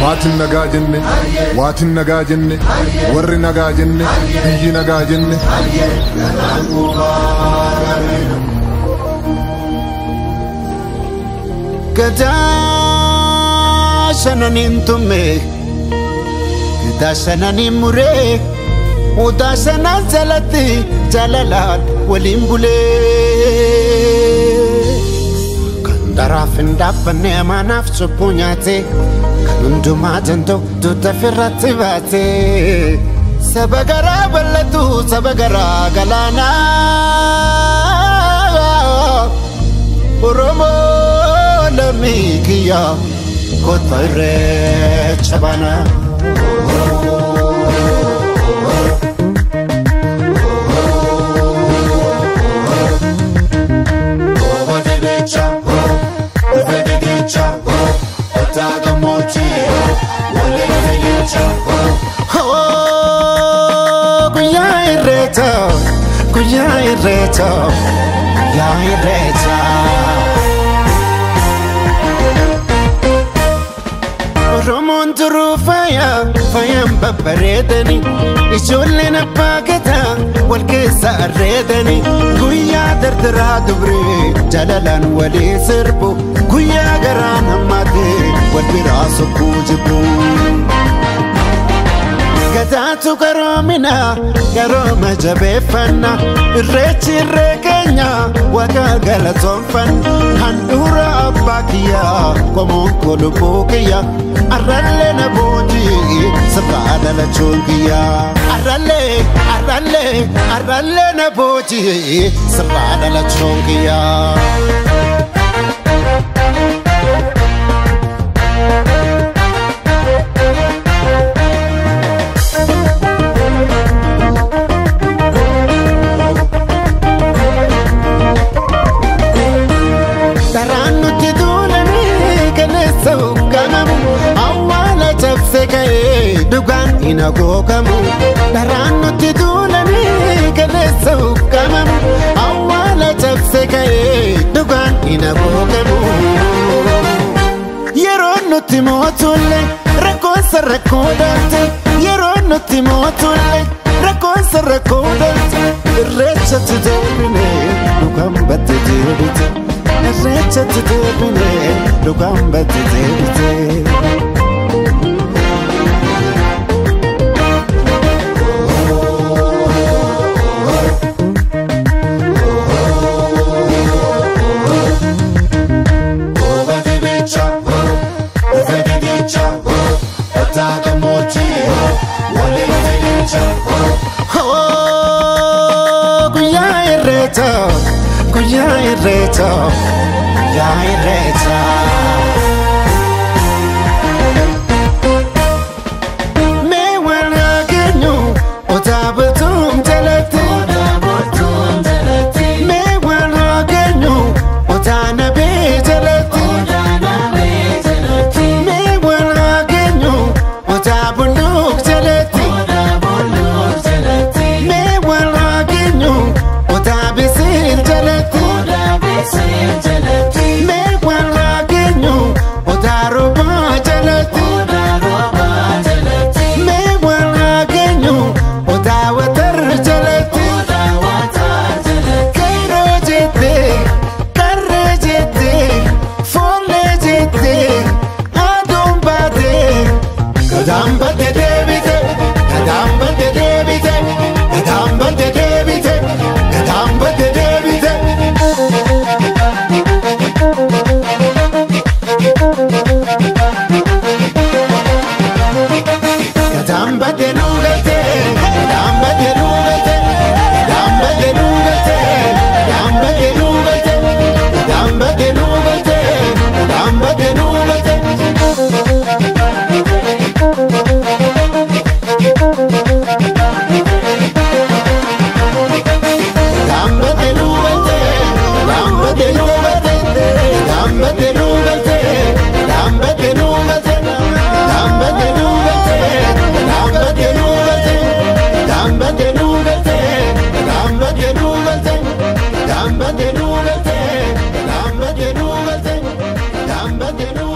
Waatin nagaa jenne, waatin nagaa jenne, warri nagaa jenne, biyyi nagaa jenne. Gadaa shananin tumme, gadaa shananin muree, udaa shanan jalatti jalalaan waliin bulee. Kan daraaf hin dhaabbanne amaanaaf cubbuu nyaate. Hundumaa jantoo tuuta firratti baate saba garaa bal'atu saba garaa galaanaa Oromoo lammii kiyya kottu irreecha baanaa. Oromoon turuu faayaan babbareedani ijoolleen abbaa gadaa wal keessa arreedani guyyaa dardaraa dubree jalalaan walii sirbu guyyaa garaa namaatee wal biraa sokkuu jibbu. Gadaatu garoomina garooma jabeeffanna irreechi irree keenya waaqa galatoonfanna handhuura abbaa kiyyaa qomoon kolubbuu kiyya arrallee na boojii sirraa dhalachuun kiyyaa arrallee na boojii sirraa dhalachuun kiyyaa. Ina gogamu daraan nuti duulanii galeessa uggamamu awwaala cabse ka'ee dhugaan ina gogamu. Yeroo nuti mootulle rakkoonsa rakkoo dhalte yeroo nuti mootulle rakkoonsa rakkoo dhalte irreechatti deebine dhugaan batte deebite irreechatti deebine dhugaan batte deebite. Me Mandeno